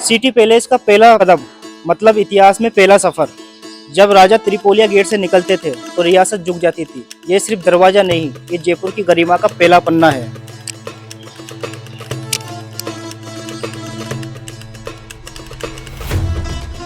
City palace का पहला कदम मतलब इतिहास में पहला सफर। जब राजा त्रिपोलिया गेट से निकलते थे तो रियासत झुक जाती थी। ये सिर्फ दरवाजा नहीं, ये जयपुर की गरिमा का पहला पन्ना है।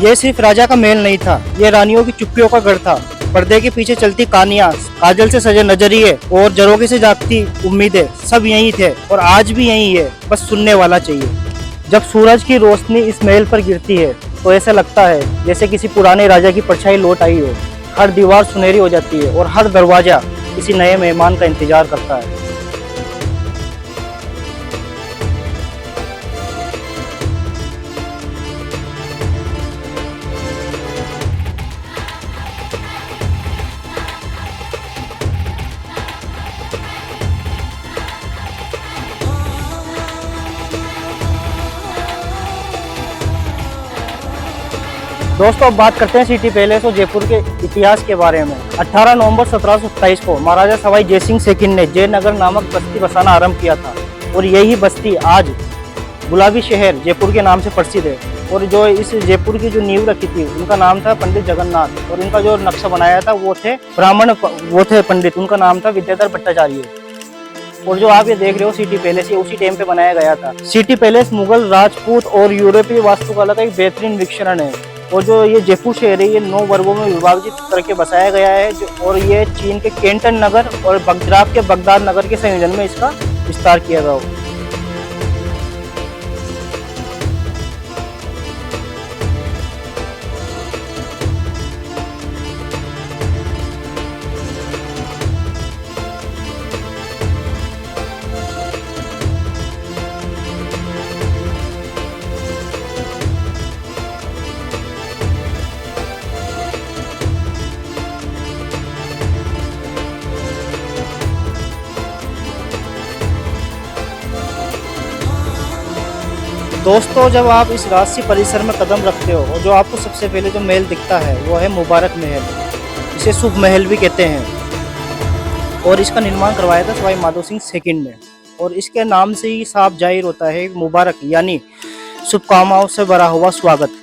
ये सिर्फ राजा का महल नहीं था, ये रानियों की चुप्पियों का गढ़ था। पर्दे के पीछे चलती कहानियां, काजल से सजे नजरिए और झरोखे से जागती उम्मीदें सब यही थे और आज भी यही है, बस सुनने वाला चाहिए। जब सूरज की रोशनी इस महल पर गिरती है तो ऐसा लगता है जैसे किसी पुराने राजा की परछाई लौट आई हो। हर दीवार सुनहरी हो जाती है और हर दरवाजा किसी नए मेहमान का इंतजार करता है। दोस्तों, अब बात करते हैं सिटी पैलेस और जयपुर के इतिहास के बारे में। 18 नवंबर 1727 को महाराजा सवाई जयसिंह सेकंड ने जयनगर नामक बस्ती बसाना आरंभ किया था और यही बस्ती आज गुलाबी शहर जयपुर के नाम से प्रसिद्ध है। और जो इस जयपुर की जो नींव रखी थी उनका नाम था पंडित जगन्नाथ, और इनका जो नक्शा बनाया था वो थे पंडित, उनका नाम था विद्याधर भट्टाचार्य। और जो आप ये देख रहे हो सिटी पैलेस, ये उसी टाइम पे बनाया गया था। सिटी पैलेस मुगल, राजपूत और यूरोपीय वास्तुकला का एक बेहतरीन मिश्रण है। और जो ये जयपुर शहर है ये 9 वर्गों में विभाजित करके बसाया गया है और ये चीन के कैंटन नगर और गुजरात के बगदाद नगर के संयोजन में इसका विस्तार किया गया। दोस्तों, जब आप इस राजसी परिसर में कदम रखते हो और जो आपको सबसे पहले जो महल दिखता है वो है मुबारक महल। इसे शुभ महल भी कहते हैं और इसका निर्माण करवाया था सवाई माधो सिंह सेकंड ने। और इसके नाम से ही साफ जाहिर होता है मुबारक यानी शुभकामनाओं से भरा हुआ स्वागत।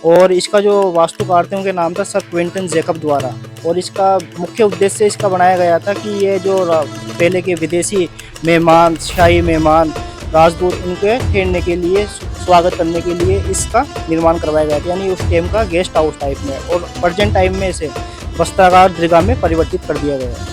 और इसका जो वास्तुकार थे उनके नाम था सर क्विंटन जैकब द्वारा। और इसका मुख्य उद्देश्य इसका बनाया गया था कि ये जो पहले के विदेशी मेहमान, शाही मेहमान, राजदूत, उनके ठहरने के लिए, स्वागत करने के लिए इसका निर्माण करवाया गया था। यानी उस टाइम का गेस्ट हाउस टाइप में, और प्रेजेंट टाइम में इसे वस्त्रागार दीर्घा में परिवर्तित कर दिया गया है।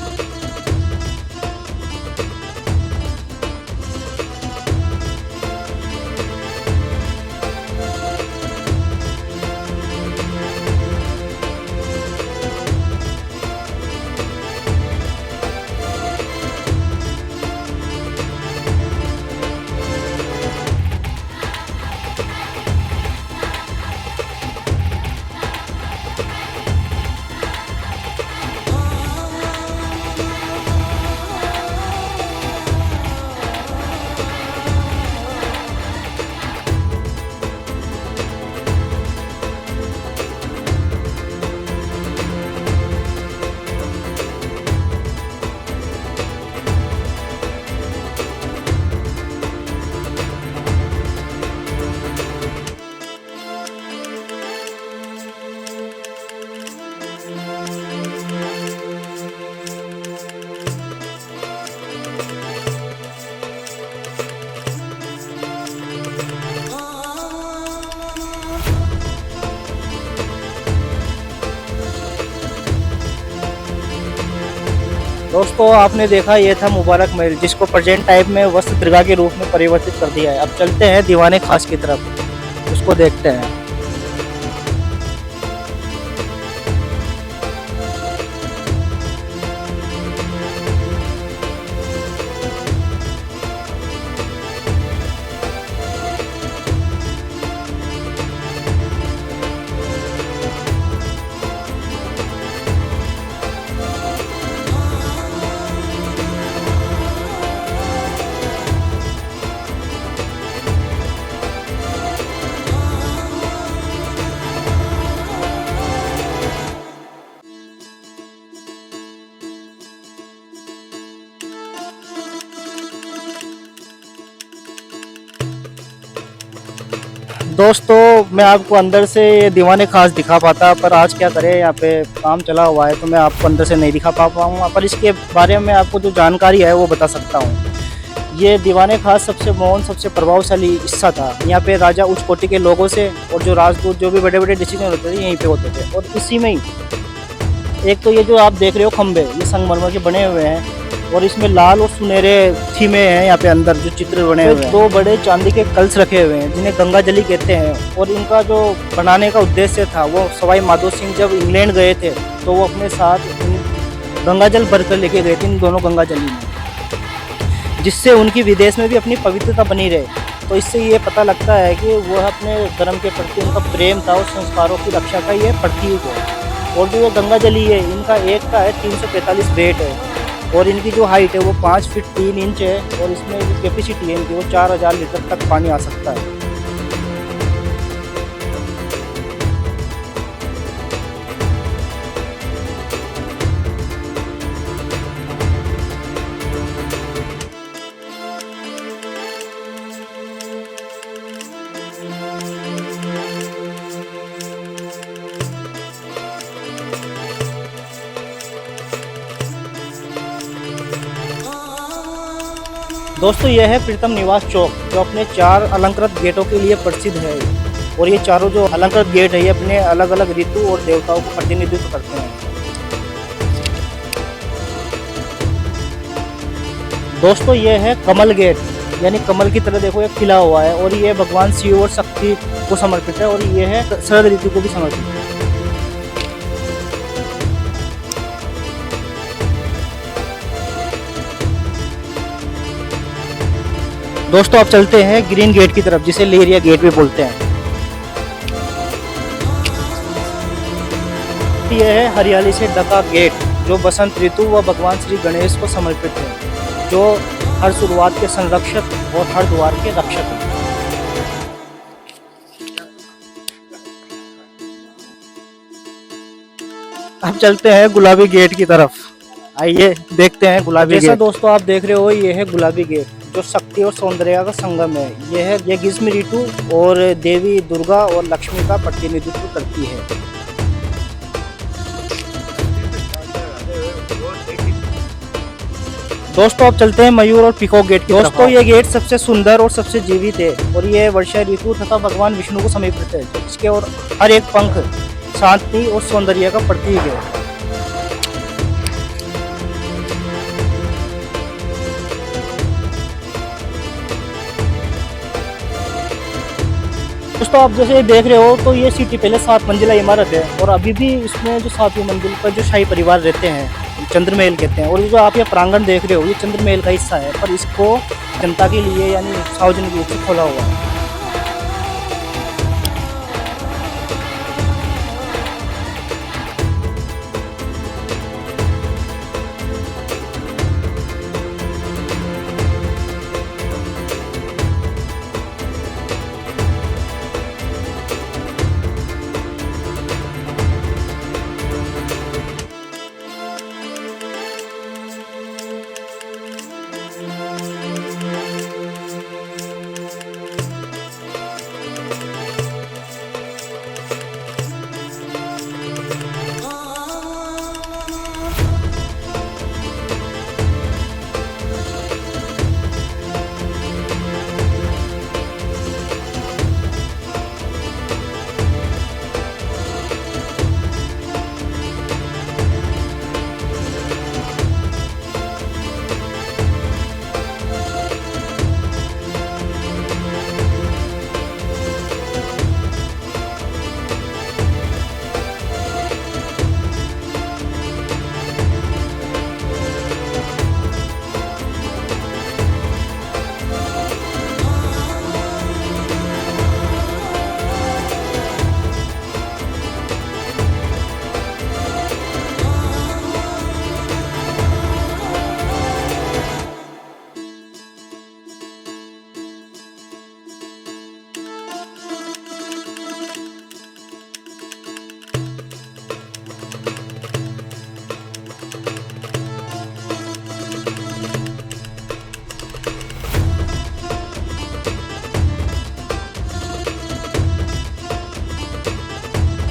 दोस्तों, आपने देखा ये था मुबारक महल, जिसको प्रेजेंट टाइम में वस्त्र दीर्घा के रूप में परिवर्तित कर दिया है। अब चलते हैं दीवाने खास की तरफ, उसको देखते हैं। दोस्तों मैं आपको अंदर से ये दीवाने खास दिखा पाता, पर आज क्या करें, यहाँ पे काम चला हुआ है तो मैं आपको अंदर से नहीं दिखा पाऊंगा, पर इसके बारे में आपको जो जानकारी है वो बता सकता हूँ। ये दीवाने खास सबसे मौन सबसे प्रभावशाली हिस्सा था। यहाँ पे राजा उच्च कोटि के लोगों से और जो राजदूत जो भी बड़े बड़े डिसीजन होते थे यहीं पे होते थे। और इसी में ही एक तो ये जो आप देख रहे हो खंबे, ये संगमरमर के बने हुए हैं और इसमें लाल और सुनहरे थीमे हैं। यहाँ पे अंदर जो चित्र बने हुए हैं, 2 बड़े चांदी के कलश रखे हुए हैं जिन्हें गंगा जली कहते हैं। और इनका जो बनाने का उद्देश्य था, वो सवाई माधो सिंह जब इंग्लैंड गए थे तो वो अपने साथ गंगा जल भरकर लेके गए थे इन दोनों गंगा जली में, जिससे उनकी विदेश में भी अपनी पवित्रता बनी रहे। तो इससे ये पता लगता है कि वह अपने धर्म के प्रति उनका प्रेम था और संस्कारों की रक्षा का ये प्रतीक है। और जो ये गंगा जली है, इनका एक का है 345 वेट है और इनकी जो हाइट है वो 5 फीट 3 इंच है। और इसमें जो कैपेसिटी है इनकी वो 4000 लीटर तक पानी आ सकता है। दोस्तों यह है प्रीतम निवास चौक, जो अपने 4 अलंकृत गेटों के लिए प्रसिद्ध है। और ये चारों जो अलंकृत गेट है ये अपने अलग अलग ऋतु और देवताओं को प्रतिनिधित्व करते हैं। दोस्तों यह है कमल गेट, यानी कमल की तरह देखो ये खिला हुआ है और ये भगवान शिव और शक्ति को समर्पित है। और ये है शरद ऋतु को भी समर्पित है। दोस्तों आप चलते हैं ग्रीन गेट की तरफ, जिसे लेरिया गेट भी बोलते हैं। यह है हरियाली से ढका गेट, जो बसंत ऋतु व भगवान श्री गणेश को समर्पित है, जो हर शुरुआत के संरक्षक और हर द्वार के रक्षक हैं। अब चलते हैं गुलाबी गेट की तरफ। आइए देखते हैं गुलाबी गेट। जैसा दोस्तों आप देख रहे हो, ये है गुलाबी गेट, जो शक्ति और सौंदर्य का संगम है। ये ग्रीष्म ऋतु और देवी दुर्गा और लक्ष्मी का प्रतिनिधित्व करती है। दोस्तों अब चलते हैं मयूर और पीकॉक गेट की तरफ। दोस्तों ये गेट सबसे सुंदर और सबसे जीवित है और ये वर्षा ऋतु तथा भगवान विष्णु को समर्पित है। इसके और हर एक पंख शांति और सौंदर्य का प्रतीक है। दोस्तों आप जैसे देख रहे हो तो ये सिटी पैलेस 7 मंजिला इमारत है और अभी भी इसमें जो 7वीं मंजिल पर जो शाही परिवार रहते हैं, चंद्रमहल कहते हैं। और ये जो आप ये प्रांगण देख रहे हो, ये चंद्रमहल का हिस्सा है, पर इसको जनता के लिए यानी सार्वजनिक रूप से खोला हुआ है।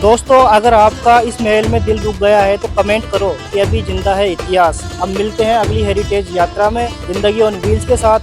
दोस्तों अगर आपका इस महल में दिल रुक गया है तो कमेंट करो कि अभी जिंदा है इतिहास। अब मिलते हैं अगली हेरिटेज यात्रा में जिंदगी ऑन व्हील्स के साथ।